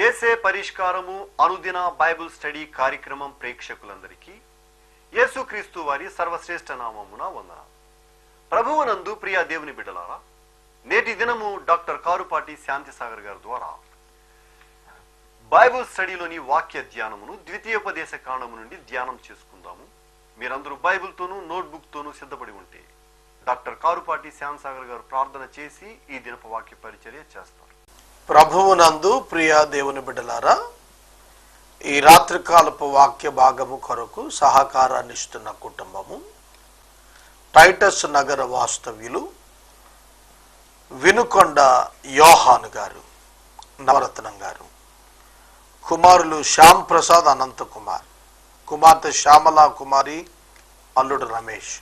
చేసే పరిష్కారము అనుదిన Bible study కార్యక్రమం ప్రేక్షకులందరికీ యేసుక్రీస్తు వారి సర్వశ్రేష్ఠ నామమున వందనాలు. ప్రభువునందు ప్రియ దేవుని బిడ్డలారా, నేటి దినము డాక్టర్ కారుపాటి శాంతిసాగర్ గారి ద్వారా బైబిల్ స్టడీలోని వాక్య ధ్యానమును ద్వితీయోపదేశ కాండము నుండి ధ్యానం చేసుకుందాము. మీరందరూ బైబిల్తోనూ నోట్బుక్తోనూ సిద్ధపడి ఉంటే డాక్టర్ కారుపాటి శాంతిసాగర్ గారు ప్రార్థన చేసి ఈ దినపు వాక్య పరిచర్య చేస్తారు. ప్రభువునందు ప్రియ దేవుని బిడ్డలారా, ఈ రాత్రికాలపు వాక్య భాగము కొరకు సహకారాన్ని ఇస్తున్న కుటుంబము టైటస్ నగర వాస్తవ్యులు వినుకొండ యోహాను గారు, నవరత్నం గారు, కుమారులు శ్యామ్ ప్రసాద్, అనంత కుమార్, కుమార్తె శ్యామలా కుమారి, అల్లుడు రమేష్,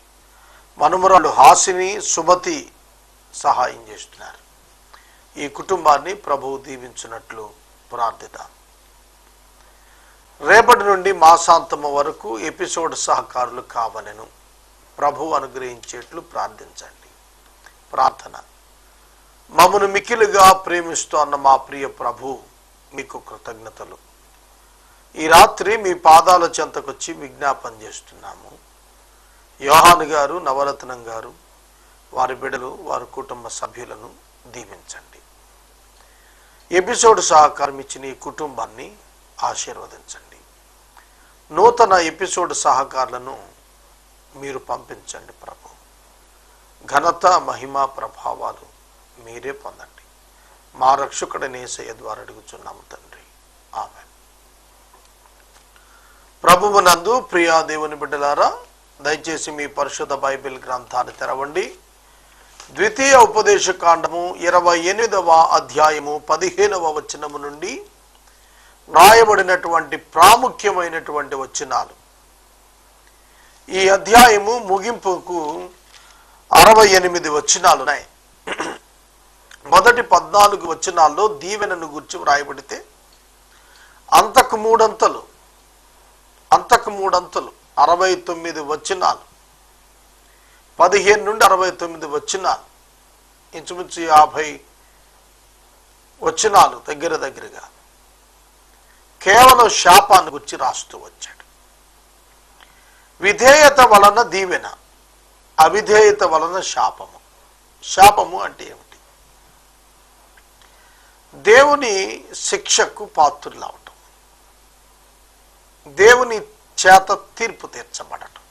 మనుమరాలు హాసిని, సుమతి సహాయం చేస్తున్నారు. ఈ కుటుంబాన్ని ప్రభువు దీవించినట్లు ప్రార్థిద్దాం. రేపటి నుండి మాసాంతము వరకు ఎపిసోడ్ సహకారులు కావాలను ప్రభువు అనుగ్రహించేట్లు ప్రార్థించండి. ప్రార్థన. మమ్మను మిక్కిలుగా ప్రేమిస్తోన్న మా ప్రియ ప్రభు, మీకు కృతజ్ఞతలు. ఈ రాత్రి మీ పాదాల చెంతకొచ్చి విజ్ఞాపన చేస్తున్నాము. యోహాను గారు, నవరత్నం గారు, వారి బిడ్డలు, వారి కుటుంబ సభ్యులను దీవించండి. ఎపిసోడ్ సహకారం ఇచ్చిన ఈ కుటుంబాన్ని ఆశీర్వదించండి. నూతన ఎపిసోడ్ సహకారులను మీరు పంపించండి ప్రభు. ఘనత, మహిమ, ప్రభావాలు మీరే పొందండి. మా రక్షకుడైన యేసయ్య ద్వారా అడుగుచున్నాము తండ్రి, ఆమేన్. ప్రభువునందు ప్రియ దేవుని బిడ్డలారా, దయచేసి మీ పరిశుద్ధ బైబిల్ గ్రంథాన్ని తెరవండి. ద్వితీయ ఉపదేశ కాండము 28వ అధ్యాయము 15వ వచనము నుండి వ్రాయబడినటువంటి ప్రాముఖ్యమైనటువంటి వచనాలు. ఈ అధ్యాయము ముగింపుకు 68 వచనాలు ఉన్నాయి. మొదటి 14 వచనాల్లో దీవెనను గురించి వ్రాయబడితే అంతకు మూడంతలు 69 వచనాలు, 15 నుండి 69 వచనాలు, ఇంచుమించు 50 వచనాలు దగ్గరగా కేవలం శాపాన్ని గురించి రాస్తూ వచ్చాడు. విధేయత వలన దీవెన, అవిధేయత వలన శాపము. శాపము అంటే ఏమిటి? దేవుని శిక్షకు పాత్రులవటం, దేవుని చేత తీర్పు తీర్చబడటం,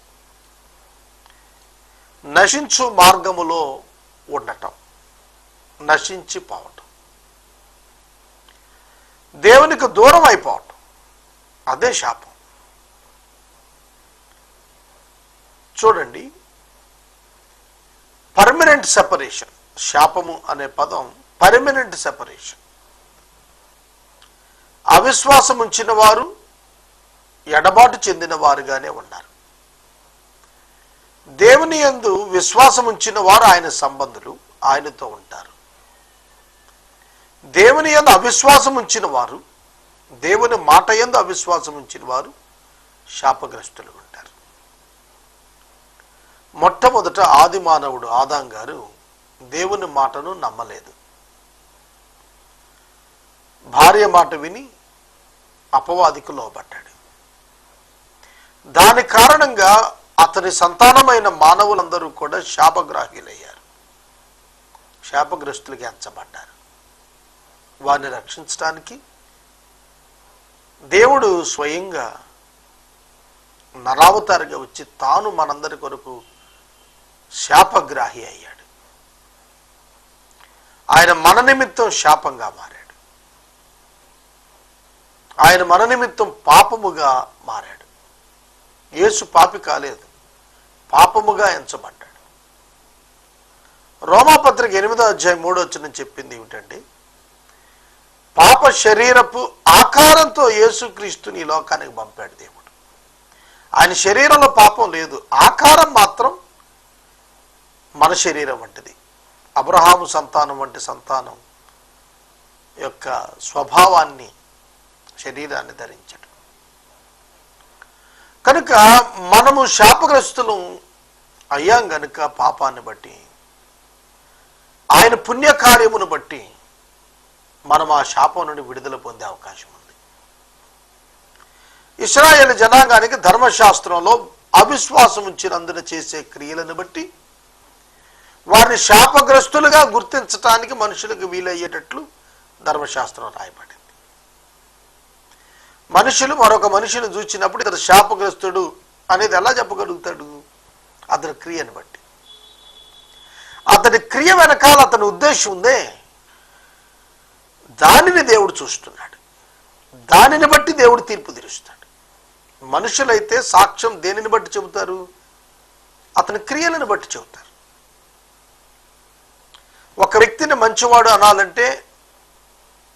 నశించు మార్గములో ఉండటం, నశించిపోవటం, దేవునికి దూరం అయిపోవటం, అదే శాపం. చూడండి, పర్మనెంట్ సెపరేషన్. శాపము అనే పదం పర్మనెంట్ సెపరేషన్. అవిశ్వాసం ఉంచిన వారు ఎడబాటు చెందిన వారుగానే ఉన్నారు. దేవుని యందు విశ్వాసం ఉంచిన వారు ఆయన సంబంధులు, ఆయనతో ఉంటారు. దేవుని యందు అవిశ్వాసం ఉంచిన వారు, దేవుని మాట యందు అవిశ్వాసం ఉంచిన వారు శాపగ్రస్తులు ఉంటారు. మొట్టమొదట ఆది మానవుడు ఆదాం గారు దేవుని మాటను నమ్మలేదు. భార్య మాట విని అపవాదికి లోబడ్డాడు. దాని కారణంగా అతని సంతానమైన మానవులందరూ కూడా శాపగ్రాహ్యులయ్యారు, శాపగ్రస్తులుగా ఎంచబడ్డారు. వారిని రక్షించడానికి దేవుడు స్వయంగా నరావతారిగా వచ్చి తాను మనందరి కొరకు శాపగ్రాహి అయ్యాడు. ఆయన మన నిమిత్తం శాపంగా మారాడు. ఆయన మన నిమిత్తం పాపముగా మారాడు. యేసు పాపి కాలేదు, పాపముగా ఎంచబడ్డాడు. రోమాపత్రిక 8వ అధ్యాయం 3వ వచనం చెప్పింది ఏమిటంటే, పాప శరీరపు ఆకారంతో యేసుక్రీస్తుని ఈ లోకానికి పంపాడు దేవుడు. ఆయన శరీరంలో పాపం లేదు, ఆకారం మాత్రం మన శరీరం వంటిది. అబ్రహాము సంతానం వంటి సంతానం యొక్క స్వభావాన్ని, శరీరాన్ని ధరించాడు. కనుక మనము శాపగ్రస్తులు అయ్యాం గనుక పాపాన్ని బట్టి, ఆయన పుణ్యకార్యమును బట్టి మనం ఆ శాపం నుండి విడుదల పొందే అవకాశం ఉంది. ఇశ్రాయేలు జనాంగానికి ధర్మశాస్త్రంలో అవిశ్వాసం ఉంచినందున చేసే క్రియలను బట్టి వారిని శాపగ్రస్తులుగా గుర్తించటానికి మనుషులకు వీలయ్యేటట్లు ధర్మశాస్త్రం రాయబడింది. మనుషులు మరొక మనిషిని చూచినప్పుడు ఇతడు శాపగ్రస్తుడు అనేది ఎలా చెప్పగలుగుతాడు? అతని క్రియను బట్టి. అతని క్రియ వెనకాల అతని ఉద్దేశం ఉందే, దానిని దేవుడు చూస్తున్నాడు. దానిని బట్టి దేవుడు తీర్పు తీరుస్తాడు. మనుషులైతే సాక్ష్యం దేనిని బట్టి చెబుతారు? అతని క్రియలను బట్టి చెబుతారు. ఒక వ్యక్తిని మంచివాడు అనాలంటే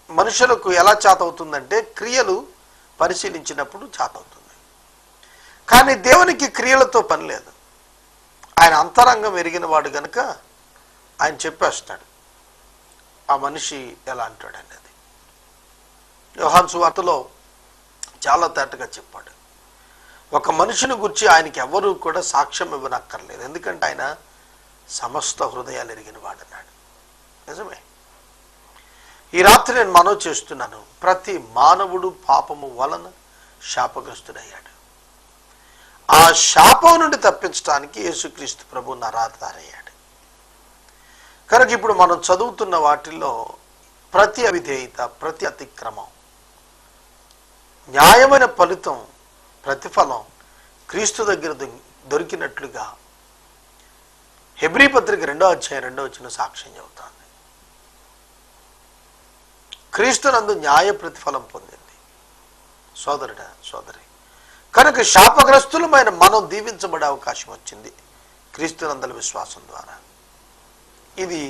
మనుషులకు ఎలా చేతవుతుందంటే క్రియలు పరిశీలించినప్పుడు చేతవుతుంది. కానీ దేవునికి క్రియలతో పని లేదు. ఆయన అంతరంగం ఎరిగిన వాడు గనుక ఆయన చెప్పేస్తాడు ఆ మనిషి ఎలా అంటాడు అనేది. యోహాను సువార్తలో చాలా తేటగా చెప్పాడు. ఒక మనిషిని గురించి ఆయనకి ఎవరు కూడా సాక్ష్యం ఇవ్వనక్కర్లేదు, ఎందుకంటే ఆయన సమస్త హృదయాలు ఎరిగిన వాడన్నాడు. నిజమే. ఈ రాత్రి నేను మనవి చేస్తున్నాను, ప్రతి మానవుడు పాపము వలన శాపగ్రస్తుడయ్యాడు. ఆ శాపం నుండి తప్పించడానికి యేసుక్రీస్తు ప్రభు నరాధారయ్యాడు. కనుక ఇప్పుడు మనం చదువుతున్న వాటిల్లో ప్రతి అవిధేయత, ప్రతి అతిక్రమం, న్యాయమైన ఫలితం, ప్రతిఫలం క్రీస్తు దగ్గర దొరికినట్లుగా హెబ్రీ పత్రిక 2వ అధ్యాయం 2వ వచనం సాక్ష్యం చెబుతోంది. క్రీస్తునందు న్యాయ ప్రతిఫలం పొందింది సోదరుడా, సోదరి. కనుక శాపగ్రస్తులమైన మనం దీవించబడే అవకాశం వచ్చింది క్రీస్తునందల విశ్వాసం ద్వారా. ఇది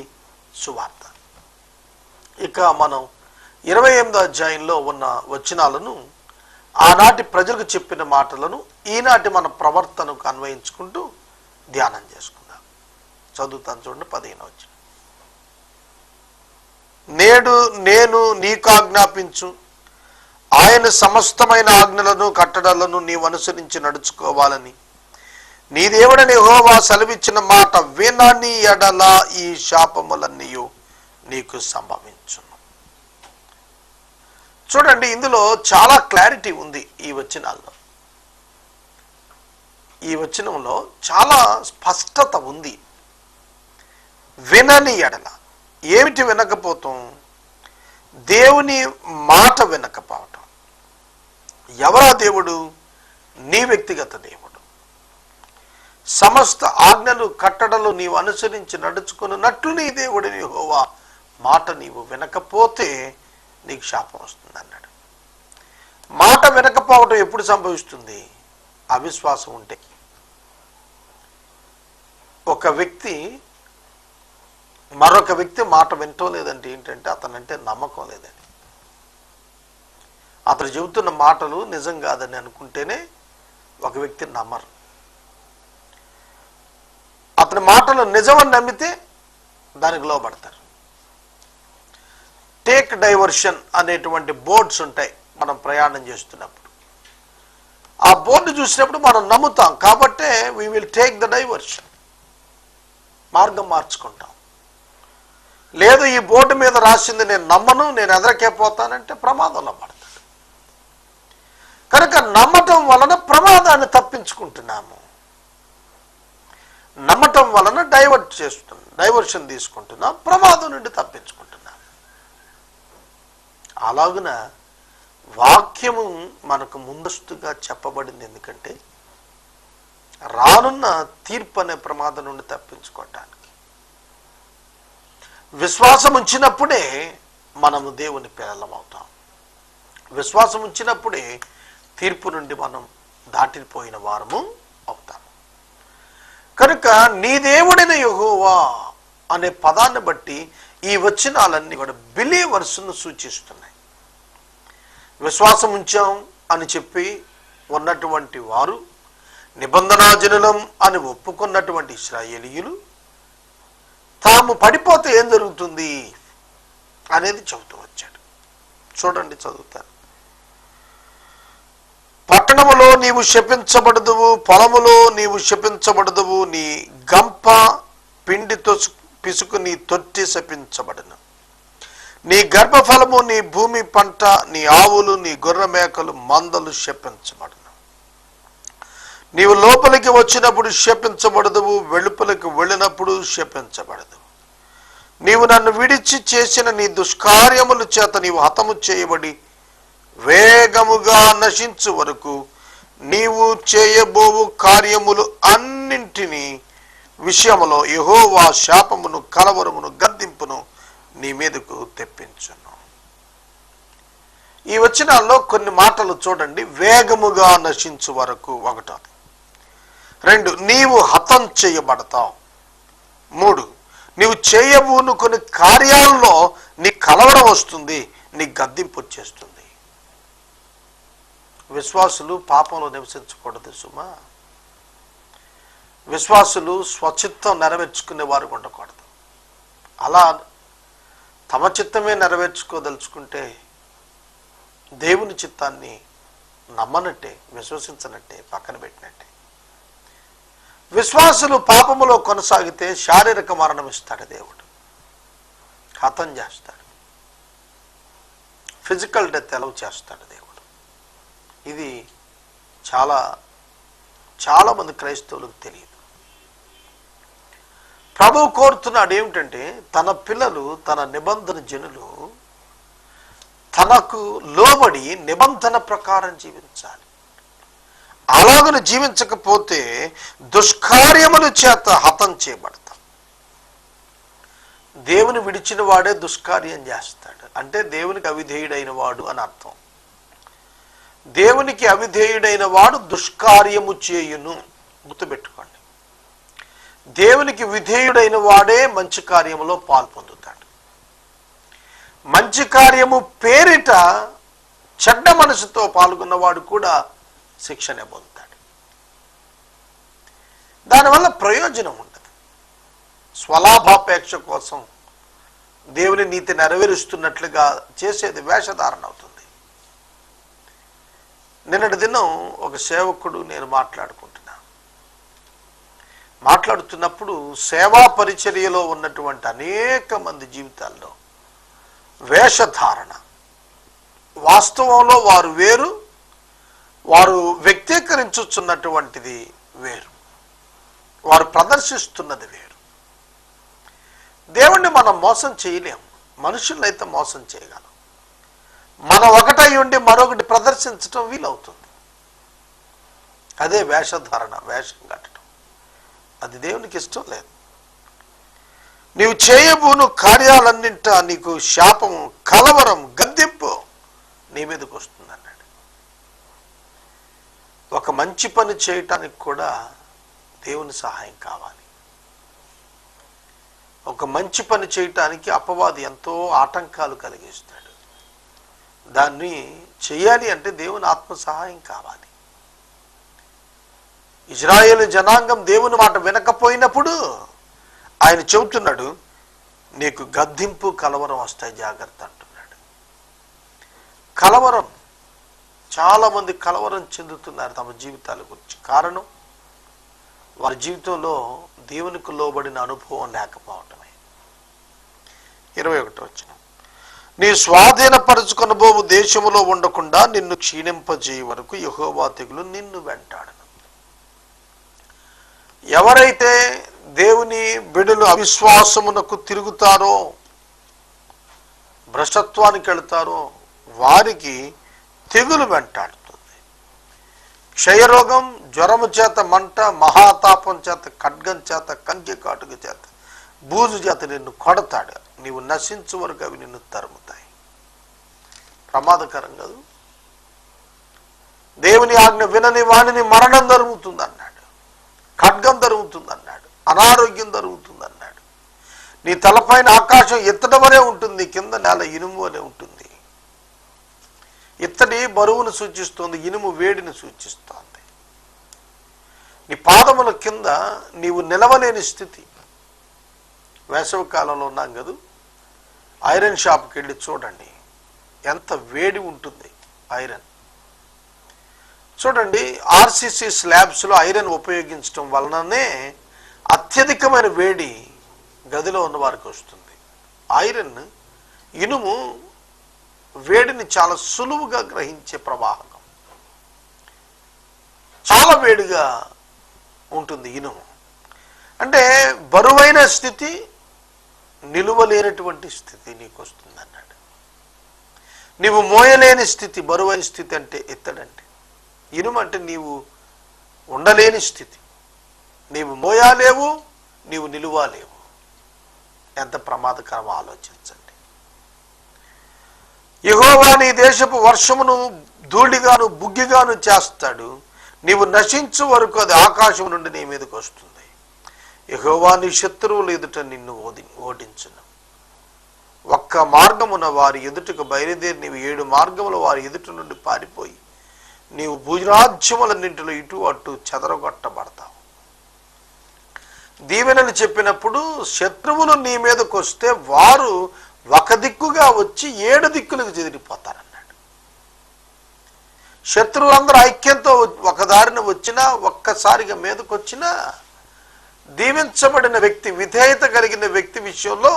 సువార్త. ఇక మనం 28వ అధ్యాయంలో ఉన్న వచనాలను, ఆనాటి ప్రజలకు చెప్పిన మాటలను ఈనాటి మన ప్రవర్తనకు అన్వయించుకుంటూ ధ్యానం చేసుకుందాం. చదువుతాను చూడండి. 15వ వచనం. నేడు నేను నీకు ఆజ్ఞాపించు ఆయన సమస్తమైన ఆజ్ఞలను కట్టడలను నీవు అనుసరించి నడుచుకోవాలని నీ దేవుడని యెహోవా సెలవిచ్చిన మాట వినని ఎడల ఈ శాపములన్నీ నీకు సంభవించును. చూడండి, ఇందులో చాలా క్లారిటీ ఉంది. ఈ వచనాల్లో, ఈ వచనంలో చాలా స్పష్టత ఉంది. వినని ఎడల ఏమిటి వినకపోవటం? దేవుని మాట వినకపోవటం. ఎవరా దేవుడు? నీ వ్యక్తిగత దేవుడు. సమస్త ఆజ్ఞలు కట్టడలు నీవు అనుసరించి నడుచుకున్నట్లు నీ దేవుడిని యెహోవా మాట నీవు వినకపోతే నీకు శాపం వస్తుంది అన్నాడు. మాట వినకపోవటం ఎప్పుడు సంభవిస్తుంది? అవిశ్వాసం ఉంటే. ఒక వ్యక్తి మరొక వ్యక్తి మాట వింటో లేదంటే ఏంటంటే అతనంటే నమ్మకం లేదని, అతను చెబుతున్న మాటలు నిజం కాదని అనుకుంటేనే ఒక వ్యక్తిని నమ్మరు. అతని మాటలు నిజమని నమ్మితే దానికి లోబడతారు. టేక్ డైవర్షన్ అనేటువంటి బోర్డ్స్ ఉంటాయి మనం ప్రయాణం చేస్తున్నప్పుడు. ఆ బోర్డు చూసినప్పుడు మనం నమ్ముతాం కాబట్టే we will take the diversion, మార్గం మార్చుకుంటాం. లేదు, ఈ బోర్డు మీద రాసింది నేను నమ్మను, నేను ఎదరకే పోతానంటే ప్రమాదంలో పడతాడు. కనుక నమ్మటం వలన ప్రమాదాన్ని తప్పించుకుంటున్నాము. నమ్మటం వలన డైవర్షన్ తీసుకుంటున్నాం, ప్రమాదం నుండి తప్పించుకుంటున్నాం. అలాగున వాక్యము మనకు ముందస్తుగా చెప్పబడింది. ఎందుకంటే రానున్న తీర్పు అనే ప్రమాదం నుండి తప్పించుకోవటానికి. విశ్వాసం ఉంచినప్పుడే మనము దేవుని పిల్లలమవుతాం. విశ్వాసం ఉంచినప్పుడే తీర్పు నుండి మనం దాటిపోయిన వారము అవుతాము. కనుక నీ దేవుడైన యెహోవా అనే పదాన్ని బట్టి ఈ వచనాలన్నీ కూడా బిలీవర్స్ను సూచిస్తున్నాయి. విశ్వాసం ఉంచాం అని చెప్పి ఉన్నటువంటి వారు, నిబంధనాజనులం అని ఒప్పుకున్నటువంటి ఇశ్రాయేలీయులు తాము పడిపోతే ఏం జరుగుతుంది అనేది చెబుతూ వచ్చాడు. చూడండి, చదువుతాను. పట్టణములో నీవు శపించబడదువు, పొలములో నీవు శపించబడదువు, నీ గంప పిండితో పిసుకు నీ తొట్టి శపించబడును. నీ గర్భఫలము, నీ భూమి పంట, నీ ఆవులు, నీ గొర్రె మేకలు, మందలు శపించబడును. నీవు లోపలికి వచ్చినప్పుడు శపించబడదువు, వెలుపలికి వెళ్ళినప్పుడు శపించబడదు. నీవు నన్ను విడిచి చేసిన నీ దుష్కార్యముల చేత నీవు హతము చేయబడి వేగముగా నశించు వరకు నీవు చేయబోవు కార్యములు అన్నింటినీ విషయములో యెహోవా శాపమును, కలవరమును, గద్దింపును నీ మీదకు తెప్పించును. ఈ వచనాల్లో కొన్ని మాటలు చూడండి. వేగముగా నశించు వరకు ఒకటోది. 2, నీవు హతం చేయబడతావు. 3, నీవు చేయబోను కొన్ని కార్యాల్లో నీ కలవరం వస్తుంది, నీ గద్దింపు వచ్చేస్తుంది. విశ్వాసులు పాపంలో నివసించకూడదు సుమా. విశ్వాసులు స్వచిత్తం నెరవేర్చుకునే వారు ఉండకూడదు. అలా తమ చిత్తమే నెరవేర్చుకోదలుచుకుంటే దేవుని చిత్తాన్ని నమ్మనట్టే, విశ్వసించనట్టే, పక్కన పెట్టినట్టే. విశ్వాసులు పాపములో కొనసాగితే శారీరక మరణం ఇస్తాడు దేవుడు, హతం చేస్తాడు, ఫిజికల్ డెత్ అలౌ చేస్తాడు దేవుడు. ఇది చాలా మంది క్రైస్తవులకు తెలియదు. ప్రభువు కోరుతున్నాడు ఏమిటంటే తన పిల్లలు, తన నిబంధన జనులు తనకు లోబడి నిబంధన ప్రకారం జీవించాలి. అలాగన జీవించకపోతే దుష్కార్యముల చేత హతం చేయబడతాం. దేవుని విడిచిన వాడే దుష్కార్యం చేస్తాడు అంటే దేవునికి అవిధేయుడైన వాడు అని అర్థం. దేవునికి అవిధేయుడైన వాడు దుష్కార్యము చేయును, గుర్తుపెట్టుకోండి. దేవునికి విధేయుడైన వాడే మంచి కార్యములో పాల్పొందుతాడు. మంచి కార్యము పేరిట చెడ్డ మనసుతో పాల్గొన్నవాడు కూడా శిక్షణ పొందుతాడు. దానివల్ల ప్రయోజనం ఉండదు. స్వలాభాపేక్ష కోసం దేవుని నీతి నెరవేరుస్తున్నట్లుగా చేసేది వేషధారణ అవుతుంది. నిన్నటి దినం ఒక సేవకుడు నేను మాట్లాడుతున్నప్పుడు సేవా పరిచర్యలో ఉన్నటువంటి అనేక మంది జీవితాల్లో వేషధారణ, వాస్తవంలో వారు వేరు, వారు వ్యక్తీకరించుచున్నటువంటిది వేరు, వారు ప్రదర్శిస్తున్నది వేరు. దేవుణ్ణి మనం మోసం చేయలేము, మనుషులైతే మోసం చేయగలం. మనం ఒకటై ఉండి మరొకటి ప్రదర్శించడం వీలవుతుంది. అదే వేషధారణ, వేషం కట్టడం. అది దేవునికి ఇష్టం లేదు. నీవు చేయబోను కార్యాలన్నింటా నీకు శాపము, కలవరం, గద్దింపు నీ మీదకి వస్తుంది అన్నాడు. ఒక మంచి పని చేయటానికి కూడా దేవుని సహాయం కావాలి. ఒక మంచి పని చేయటానికి అపవాది ఎంతో ఆటంకాలు కలిగిస్తాడు. దాన్ని చేయాలి అంటే దేవుని ఆత్మ సహాయం కావాలి. ఇజ్రాయేలు జనాంగం దేవుని మాట వినకపోయినప్పుడు ఆయన చెబుతున్నాడు, నీకు గద్దింపు, కలవరం వస్తాయి, జాగ్రత్త అంటున్నాడు. కలవరం, చాలామంది కలవరం చెందుతున్నారు తమ జీవితాల గురించి. కారణం వారి జీవితంలో దేవునికి లోబడిన అనుభవం లేకపోవటమే. 21వ వచనం, నీ స్వాధీనపరచుకొనబోవు దేశములో ఉండకుండా నిన్ను క్షీణింపజేయ వరకు యెహోవా తెగులు నిన్ను వెంటాడను. ఎవరైతే దేవుని బిడ్డలు అవిశ్వాసమునకు తిరుగుతారో, భ్రష్టత్వానికి వెళతారో వారికి తెగులు వెంటాడుతుంది. క్షయరోగం, జ్వరము చేత మంట, మహాతాపం చేత, ఖడ్గం చేత, కంకి కాటుక చేత, బూజు చేత నిన్ను కొడతాడు. నీవు నశించు వరకు అవి నిన్ను తరుముతాయి. ప్రమాదకరం కాదు. దేవుని ఆజ్ఞ వినని వాణిని మరణం జరుగుతుంది అన్నాడు, ఖడ్గం జరుగుతుంది అన్నాడు, అనారోగ్యం జరుగుతుంది అన్నాడు. నీ తలపైన ఆకాశం ఎత్తడం వరే ఉంటుంది, కింద నేల ఇనుము అనే ఉంటుంది. ఇత్తడి బరువును సూచిస్తుంది, ఇనుము వేడిని సూచిస్తోంది. నీ పాదముల కింద నీవు నిలవలేని స్థితి. వేసవి కాలంలో ఉన్నాం కదా, ఐరన్ షాప్కి వెళ్ళి చూడండి ఎంత వేడి ఉంటుంది. ఐరన్ చూడండి, ఆర్సీసీ స్లాబ్స్లో ఐరన్ ఉపయోగించడం వలననే అత్యధికమైన వేడి గదిలో ఉన్న వారికి వస్తుంది. ఐరన్ ఇనుము వేడిని చాలా సులువుగా గ్రహించే ప్రవాహకం. చాలా వేడిగా ఉంటుంది ఇనుము. అంటే బరువైన స్థితి, నిలువలేనటువంటి స్థితి నీకు వస్తుంది అన్నాడు. నీవు మోయలేని స్థితి, బరువైన స్థితి అంటే ఎత్తడంటే. ఇనుము అంటే నీవు ఉండలేని స్థితి. నీవు మోయాలేవు, నీవు నిలువలేవు. ఎంత ప్రమాదకరం ఆలోచించండి. యెహోవా నీ దేశపు వర్షమును ధూళిగాను బుగ్గిగాను చేస్తాడు. నీవు నశించు వరకు అది ఆకాశం నుండి నీ మీదకి వస్తుంది. యెహోవా నీ శత్రువుల ఎదుట నిన్ను ఓడించును. ఒక్క మార్గమున వారి ఎదుటకు బయలుదేరి నీవు 7 మార్గముల వారి ఎదుట నుండి పారిపోయి నీవు భూరాజ్యములన్నింటిలో ఇటు అటు చెదరగొట్టబడతావు. దీవెనలు చెప్పినప్పుడు శత్రువులు నీ మీదకు వస్తే వారు ఒక దిక్కుగా వచ్చి 7 దిక్కులకు చెదిరిపోతారన్నాడు. శత్రువులందరూ ఐక్యంతో ఒక దారిన వచ్చినా, ఒక్కసారిగా మీదకు వచ్చినా, దీవించబడిన వ్యక్తి, విధేయత కలిగిన వ్యక్తి విషయంలో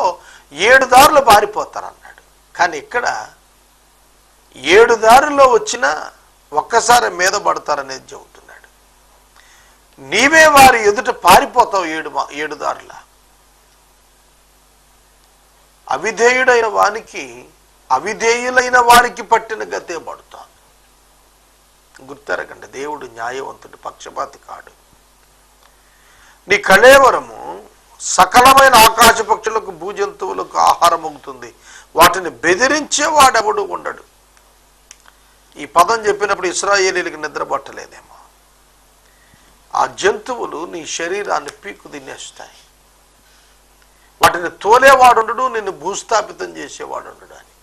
7 దారులు పారిపోతారన్నాడు. కానీ ఇక్కడ 7 దారుల్లో వచ్చినా ఒక్కసారి మీద పడతారనేది చెబుతున్నాడు. నీవే వారి ఎదుట పారిపోతావు 7 దారుల. అవిధేయుడైన వానికి, అవిధేయులైన వారికి పట్టిన గతే పడుతాను. గుర్తెరగండి, దేవుడు న్యాయవంతుడు, పక్షపాతి కాడు. నీ కళేవరము సకలమైన ఆకాశ పక్షులకు, భూజంతువులకు ఆహారం అవుతుంది. వాటిని బెదిరించే వాడెవడు ఉండడు. ఈ పదం చెప్పినప్పుడు ఇశ్రాయేలీలకు నిద్ర పట్టలేదేమో. ఆ జంతువులు నీ శరీరాన్ని పీకు తినేస్తాయి. వాటిని తోలేవాడుండడు, నిన్ను భూస్థాపితం చేసేవాడుండడు అని.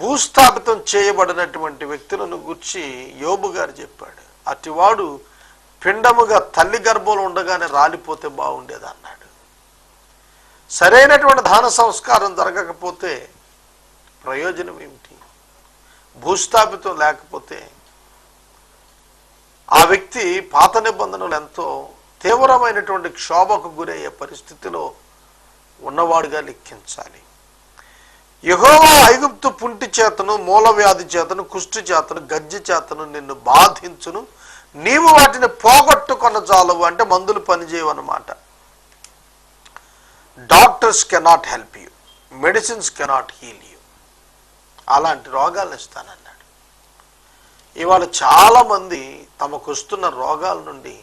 భూస్థాపితం చేయబడినటువంటి వ్యక్తులను గురించి యోబు గారు చెప్పాడు. అటివాడు పిండముగా తల్లి గర్భంలో ఉండగానే రాలిపోతే బాగుండేది అన్నాడు. సరైనటువంటి దాన సంస్కారం జరగకపోతే ప్రయోజనం ఏమిటి? భూస్థాపితం లేకపోతే ఆ వ్యక్తి పాత నిబంధనలు ఎంతో తీవ్రమైనటువంటి క్షోభకు గురయ్యే పరిస్థితిలో ఉన్నవాడుగా లెక్కించాలి. యెహోవా ఐగుప్తు పుంటి చేతను, మూలవ్యాధి చేతను, కుష్టి చేతను, గజ్జి చేతను నిన్ను బాధించును. నీవు వాటిని పోగొట్టుకొన చాలవు. అంటే మందులు పనిచేయవు అన్నమాట. Doctors cannot help you, medicines cannot heal you. అలాంటి రోగాలను ఇస్తానన్నాడు. ఇవాళ చాలామంది తమకు వస్తున్న రోగాల నుండి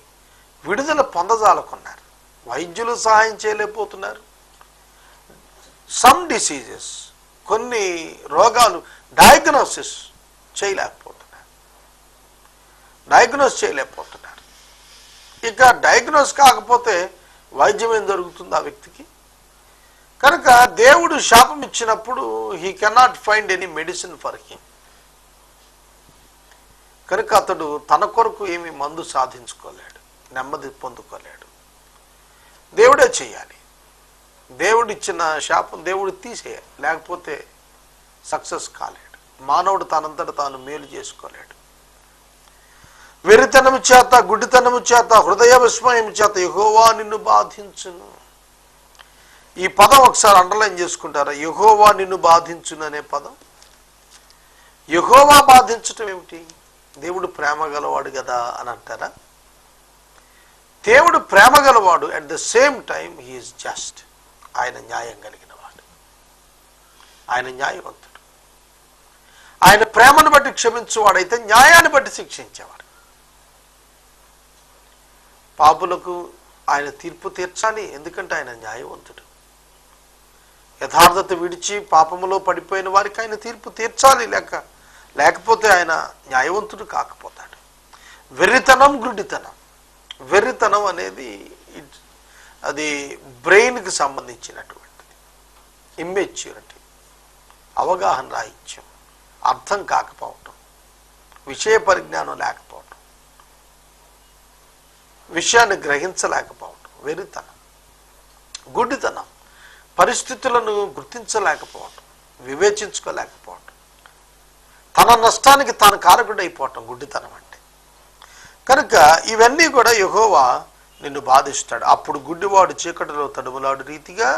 విడుదల పొందజాలకున్నారు. వైద్యులు సహాయం చేయలేకపోతున్నారు. సమ్ డిసీజెస్, కొన్ని రోగాలు డయాగ్నోసిస్ చేయలేకపోతున్నారు. ఇక డయాగ్నోస్ కాకపోతే వైద్యం ఏం జరుగుతుంది ఆ వ్యక్తికి? కనుక దేవుడు శాపం ఇచ్చినప్పుడు he cannot find any medicine for him. కనుక అతడు తన కొరకు ఏమీ మందు సాధించుకోలేడు, నెమ్మది పొందుకోలేడు. దేవుడే చేయాలి. దేవుడు ఇచ్చిన శాపం దేవుడు తీసేయాలి, లేకపోతే సక్సెస్ కాలేడు. మానవుడు తనంతట తాను మేలు చేసుకోలేడు. వెరితనము చేత, గుడ్డితనము చేత, హృదయ విస్మయం చేత యెహోవా నిన్ను బాధించును. ఈ పదం ఒకసారి అండర్లైన్ చేసుకుంటారా? యెహోవా నిన్ను బాధించును అనే పదం. యెహోవా బాధించటం ఏమిటి? దేవుడు ప్రేమ గలవాడు కదా అని అంటారా? దేవుడు ప్రేమ గలవాడు, at the same time he is just. ఆయన న్యాయం కలిగిన వాడు, ఆయన న్యాయవంతుడు. ఆయన ప్రేమను బట్టి క్షమించేవాడైతే న్యాయాన్ని బట్టి శిక్షించేవాడు. పాపులకు ఆయన తీర్పు తీర్చాలి, ఎందుకంటే ఆయన న్యాయవంతుడు. యథార్థత విడిచి పాపములో పడిపోయిన వారికి ఆయన తీర్పు తీర్చాలి, లేకపోతే ఆయన న్యాయవంతుడు కాకపోతాడు. వెర్రితనం, గుడ్డితనం. వెర్రితనం అనేది అది బ్రెయిన్కి సంబంధించినటువంటిది. ఇమ్మెచ్యూరిటీ, అవగాహన రాహిత్యం, అర్థం కాకపోవటం, విషయ పరిజ్ఞానం లేకపోవటం, విషయాన్ని గ్రహించలేకపోవటం వెర్రితనం. గుడ్డితనం, పరిస్థితులను గుర్తించలేకపోవటం, వివేచించుకోలేకపోవటం, తన నష్టానికి తాను కారకుడైపోవటం గుడ్డితనం అంటే. కనుక ఇవన్నీ కూడా యెహోవా నిన్ను బాధిస్తాడు. అప్పుడు గుడ్డివాడు చీకటిలో తడుములాడు రీతిగా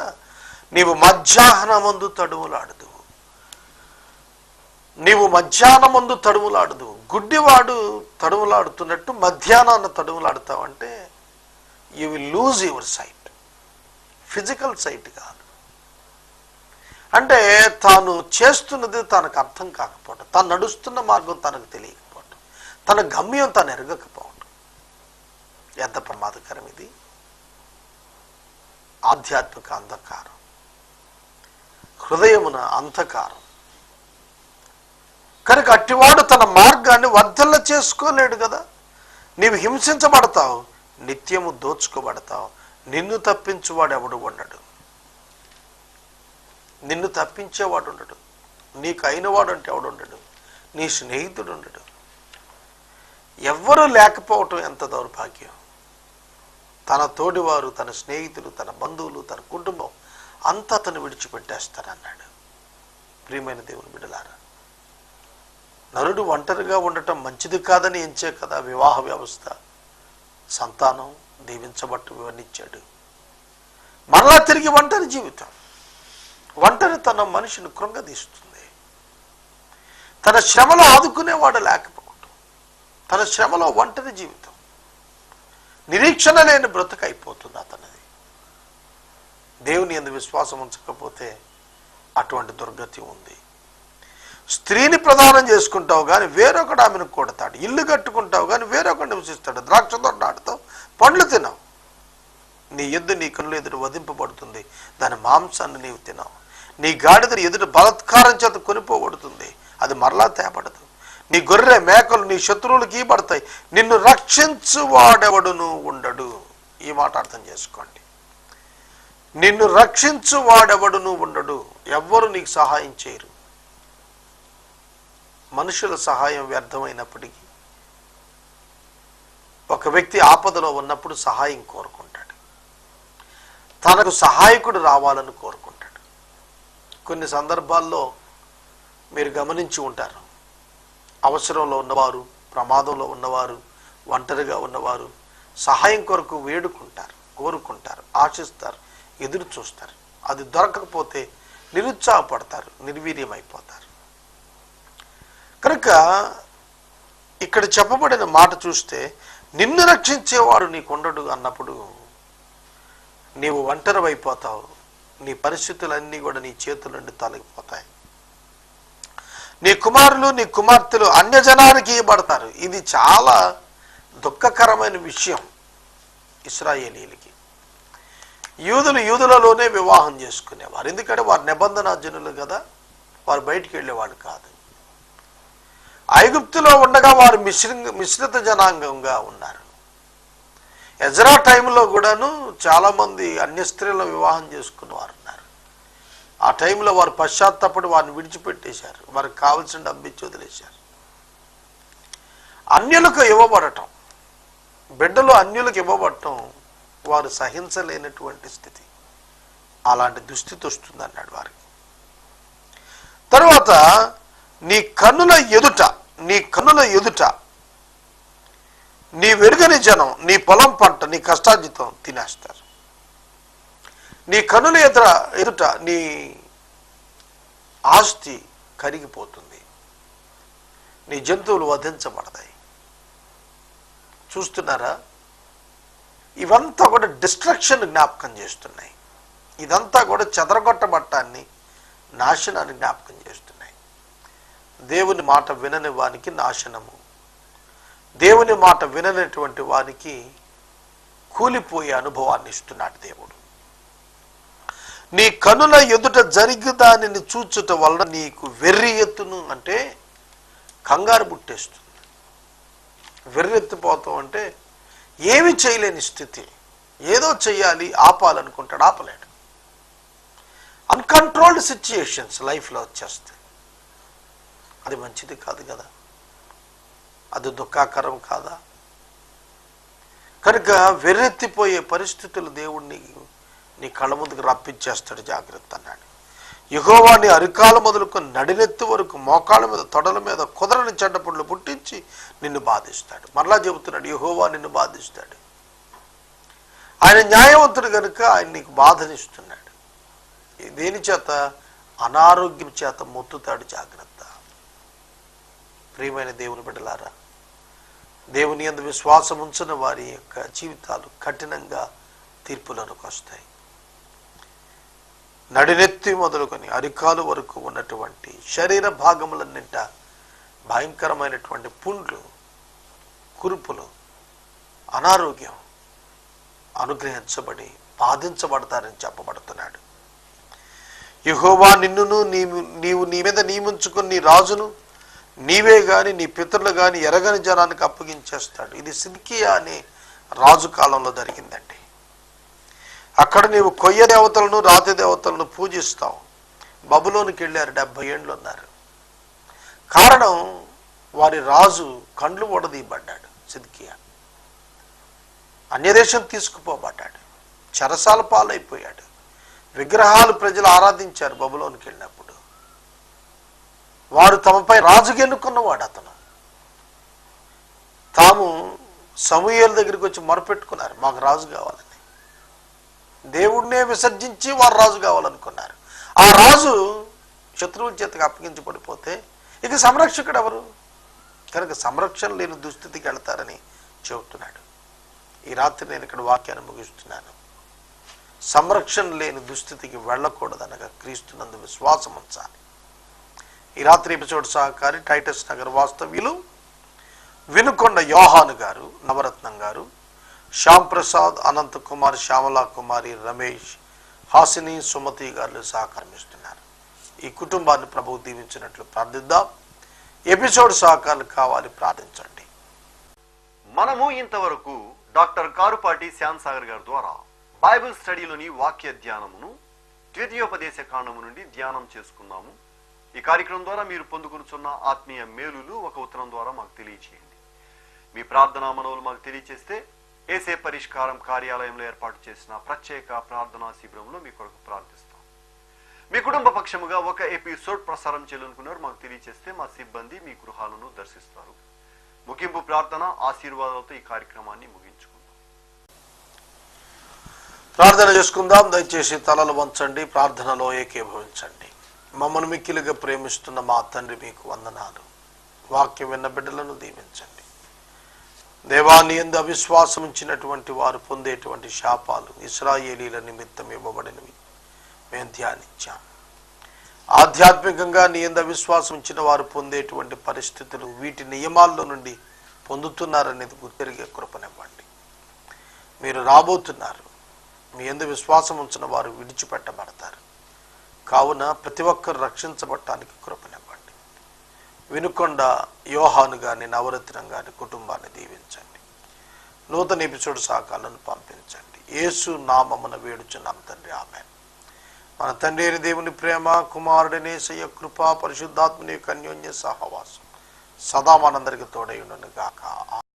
నీవు మధ్యాహ్నమందు తడుములాడదు. నీవు మధ్యాహ్నమందు తడుములాడదు. గుడ్డివాడు తడుములాడుతున్నట్టు మధ్యాహ్నాన్ని తడుములాడుతావంటే you will lose your sight. Physical sight కాదు. అంటే తాను చేస్తున్నది తనకు అర్థం కాకపోవటం, తాను నడుస్తున్న మార్గం తనకు తెలియకపోవటం, తన గమ్యం తాను ఎరగకపోవటం. ఎంత ప్రమాదకరం ఇది! ఆధ్యాత్మిక అంధకారం, హృదయమున అంధకారం. కనుక అట్టివాడు తన మార్గాన్ని వర్ధల్ల చేసుకోలేడు కదా. నీవు హింసించబడతావు, నిత్యము దోచుకోబడతావు. నిన్ను తప్పించువాడు ఎవడు ఉండడు. నిన్ను తప్పించేవాడు ఉండడు. నీకు అయినవాడు అంటే ఎవడు ఉండడు. నీ స్నేహితుడు ఉండడు. ఎవ్వరూ లేకపోవటం ఎంత దౌర్భాగ్యం. తన తోడివారు, తన స్నేహితులు, తన బంధువులు, తన కుటుంబం అంతా అతను విడిచిపెట్టేస్తారన్నాడు. ప్రియమైన దేవుని బిడ్డలారా, నరుడు ఒంటరిగా ఉండటం మంచిది కాదని ఎంచే కదా వివాహ వ్యవస్థ, సంతానం దీవించబట్టు వివరించాడు. మరలా తిరిగి ఒంటరి జీవితం. ఒంటరితనం మనిషిని కృంగదీస్తుంది. తన శ్రమలో ఆదుకునేవాడు లేకపోవడం, తన శ్రమలో ఒంటరి జీవితం, నిరీక్షణ లేని బ్రతుకైపోతుంది అతనిది. దేవుని యందు విశ్వాసం ఉంచకపోతే అటువంటి దుర్గతి ఉంది. స్త్రీని ప్రదానం చేసుకుంటావు కానీ వేరొకడు ఆమెను కొడతాడు. ఇల్లు కట్టుకుంటావు కానీ వేరొకడు నివసిస్తాడు. ద్రాక్ష తోట నాటుతావు, పండ్లు తినవు. నీ ఎద్దు నీ కళ్ళు ఎదురు వధింపబడుతుంది, దాని మాంసాన్ని నీవు తినవు. నీ గాడిద ఎదుట బలాత్కారం చేత కొనిపోబడుతుంది, అది మరలా తేబడదు. నీ గొర్రె మేకలు నీ శత్రువులకు ఈబడతాయి, నిన్ను రక్షించువాడెవడును ఉండడు. ఈ మాట అర్థం చేసుకోండి. నిన్ను రక్షించువాడెవడును ఉండడు. ఎవ్వరు నీకు సహాయం చేయరు. మనుషుల సహాయం వ్యర్థమైనప్పటికీ ఒక వ్యక్తి ఆపదలో ఉన్నప్పుడు సహాయం కోరుకుంటాడు. తనకు సహాయకుడు రావాలని కోరుకుంటాడు. కొన్ని సందర్భాల్లో మీరు గమనించి ఉంటారు. అవసరంలో ఉన్నవారు, ప్రమాదంలో ఉన్నవారు, ఒంటరిగా ఉన్నవారు సహాయం కొరకు వేడుకుంటారు, కోరుకుంటారు, ఆశిస్తారు, ఎదురు చూస్తారు. అది దొరకకపోతే నిరుత్సాహపడతారు, నిర్వీర్యమైపోతారు. కనుక ఇక్కడ చెప్పబడిన మాట చూస్తే నిన్ను రక్షించేవాడు నీకుండడు అన్నప్పుడు నీవు ఒంటరివైపోతావు. నీ పరిస్థితులన్నీ కూడా నీ చేతుల నుండి తొలగిపోతాయి. నీ కుమారులు, నీ కుమార్తెలు అన్యజనానికి ఇవ్వబడతారు. ఇది చాలా దుఃఖకరమైన విషయం ఇశ్రాయేలీలకి. యూదులు యూదులలోనే వివాహం చేసుకునేవారు. ఎందుకంటే వారు నిబంధనాజనులు కదా, వారు బయటికి వెళ్ళేవాళ్ళు కాదు. ఐగుప్తులో ఉండగా వారు మిశ్రిత జనాంగంగా ఉన్నారు. ఎజ్రా టైంలో కూడాను చాలామంది అన్య స్త్రీలను వివాహం చేసుకున్న వారు ఉన్నారు. ఆ టైంలో వారు పశ్చాత్తాపడి వారిని విడిచిపెట్టేశారు. వారికి కావలసిన డబ్బు ఇచ్చి వదిలేశారు. అన్యులకు ఇవ్వబడటం, బిడ్డలు అన్యులకు ఇవ్వబడటం వారు సహించలేనటువంటి స్థితి. అలాంటి దుస్థితి వస్తుంది అన్నాడు వారికి. తరువాత నీ కన్నుల ఎదుట నీ వెరుగని జనం నీ పొలం పంట, నీ కష్టార్జితం తినేస్తారు. నీ కన్నుల ఎదుట నీ ఆస్తి కరిగిపోతుంది. నీ జంతువులు వధించబడతాయి. చూస్తున్నారా? ఇవంతా కూడా డిస్ట్రక్షన్ జ్ఞాపకం చేస్తున్నాయి. ఇదంతా కూడా చెదరగొట్టబట్టాన్ని, నాశనాన్ని జ్ఞాపకం చేస్తున్నాయి. దేవుని మాట వినని వానికి నాశనము, దేవుని మాట విననటువంటి వారికి కూలిపోయే అనుభవాన్ని ఇస్తున్నాడు దేవుడు. నీ కనుల ఎదుట జరిగి దానిని చూచుట వలన నీకు వెర్రి ఎత్తును, అంటే కంగారు పుట్టేస్తుంది. వెర్రెత్తిపోతాం అంటే ఏమి చేయలేని స్థితి. ఏదో చెయ్యాలి, ఆపాలనుకుంటాడు, ఆపలేడు. అన్కంట్రోల్డ్ సిచ్యుయేషన్స్ లైఫ్లో వచ్చేస్తాయి. అది మంచిది కాదు కదా, అది దుఃఖకరం కాదా? కనుక వెర్రెత్తిపోయే పరిస్థితులు దేవుడిని నీ కళ్ళ ముందుకు రప్పించేస్తాడు. జాగ్రత్త అన్నాడు. యెహోవా నీ అరికాల మొదలుకొని నడినెత్తి వరకు మోకాళ్ళ మీద, తొడల మీద కుదరని చెడ్డపుండ్లు పుట్టించి నిన్ను బాధిస్తాడు. మరలా చెబుతున్నాడు, యెహోవా నిన్ను బాధిస్తాడు. ఆయన న్యాయవంతుడు కనుక ఆయన నీకు బాధనిస్తున్నాడు. దేని చేత? అనారోగ్యం చేత మొత్తుతాడు. జాగ్రత్త. ప్రియమైన దేవుని బిడ్డలారా, దేవుని యందు విశ్వాసం ఉంచిన వారి యొక్క జీవితాలు కఠినంగా తీర్పులకు వస్తాయి. నడినెత్తి మొదలుకొని అరికాలు వరకు ఉన్నటువంటి శరీర భాగములన్నింట భయంకరమైనటువంటి పుండ్లు, కురుపులు, అనారోగ్యం అనుగ్రహించబడి బాధించబడతారని చెప్పబడుతున్నాడు. యెహోవా నిన్నును నీవు నీ మీద నియమించుకుని నీ రాజును నీవే గాని నీ పితరులు గాని ఎరగని జనానికి అప్పగించేస్తాడు. ఇది సిద్కియా అనే రాజు కాలంలో జరిగిందండి. అక్కడ నీవు కొయ్య దేవతలను, రాతి దేవతలను పూజిస్తావు. బబులోనికి వెళ్ళారు, 70 ఏళ్ళు ఉన్నారు. కారణం, వారి రాజు కండ్లు ఒడదీయబడ్డాడు. సిద్కియా అన్యదేశం తీసుకుపోబడ్డాడు, చెరసాల పాలైపోయాడు. విగ్రహాలు ప్రజలు ఆరాధించారు బబులోనికి వెళ్ళినప్పుడు. వారు తమపై రాజుగా ఎన్నుకున్నవాడు అతను. తాము సమూయేలు దగ్గరికి వచ్చి మొరపెట్టుకున్నారు, మాకు రాజు కావాలని. దేవుడినే విసర్జించి వారు రాజు కావాలనుకున్నారు. ఆ రాజు శత్రువుల చేతికి అప్పగించబడిపోతే ఇక సంరక్షకుడు ఎవరు? కనుక సంరక్షణ లేని దుస్థితికి వెళ్తారని చెబుతున్నాడు. ఈ రాత్రి నేను ఇక్కడ వాక్యాన్ని ముగిస్తున్నాను. సంరక్షణ లేని దుస్థితికి వెళ్ళకూడదనగా క్రీస్తునందు విశ్వాసం ఉంచాలి. ఈ రాత్రి ఎపిసోడ్ సహకారి టైటస్ నగర్ వాస్తవ్యులు వినుకొండ యోహాను గారు, నవరత్నం గారు, శ్యామ్ ప్రసాద్, అనంత్ కుమార్, శ్యామలా కుమారి, రమేష్, హాసిని, సుమతి గారు సహకరిస్తున్నారు. ఈ కుటుంబాన్ని ప్రభువు దీవించినట్లు ప్రార్థిద్దాం. ఎపిసోడ్ సహకారాలు కావాలి, ప్రార్థించండి. మనము ఇంతవరకు డాక్టర్ కారుపాటి శ్యామ్ సాగర్ గారి ద్వారా బైబిల్ స్టడీలోని వాక్య ధ్యానమును ద్వితీయోపదేశ కాండము నుండి ధ్యానం చేసుకున్నాము. ఈ కార్యక్రమం ద్వారా మీరు పొందుకునుచున్న ఆత్మీయ మేలులు ఒక ఉత్తరం ద్వారా మాకు తెలియచేయండి. మీ ప్రార్థనా మనవులు మాకు తెలియచేస్తే ఏసే పరిష్కారం కార్యాలయంలో ఏర్పాటు చేసిన ప్రత్యేక ప్రార్థనా శిబిరంలో మీ కొరకు ప్రార్థిస్తాం. మీ కుటుంబ పక్షముగా ఒక ఎపిసోడ్ ప్రసారం చేయాలనుకున్నారు మాకు తెలియచేస్తే మా సిబ్బంది మీ గృహాలను దర్శిస్తారు. ముగింపు ప్రార్థన ఆశీర్వాదాలతో ఈ కార్యక్రమాన్ని ముగించుకుందాం. ప్రార్థన చేసుకుందాం. దయచేసి తలలు వంచండి, ప్రార్థనలో ఏకీభవించండి. మమ్మల్ని మిక్కిలిగా ప్రేమిస్తున్న మా తండ్రి, మీకు వందనాలు. వాక్యం విన్న బిడ్డలను దీవించండి. దేవాన్ని యందు అవిశ్వాసం ఉంచినటువంటి వారు పొందేటువంటి శాపాలు ఇశ్రాయేలీల నిమిత్తం ఇవ్వబడినవి మేము ధ్యానించాం. ఆధ్యాత్మికంగా నీ యందు అవిశ్వాసం ఉంచిన వారు పొందేటువంటి పరిస్థితులు, వీటి నియమాల్లో నుండి పొందుతున్నారనేది గుర్తెరిగే కృపనివ్వండి. మీరు రాబోతున్నారు. మీ యందు విశ్వాసం ఉంచిన వారు విడిచిపెట్టబడతారు. కావున ప్రతి ఒక్కరు రక్షించబడటానికి కృపనివ్వండి. వినుకొండ యోహాను గాని, నవరత్నం గాని కుటుంబాన్ని దీవించండి. నూతన ఎపిసోడ్ సహకారాలను పంపించండి. యేసు నామమున వేడుచున్నాం తండ్రి, ఆమేన్. మన తండ్రి అయిన దేవుని ప్రేమ, కుమారుడైన యేసయ్య కృప, పరిశుద్ధాత్మని యొక్క అన్యోన్య సహవాసం సదా మనందరికి తోడై ఉండును గాక.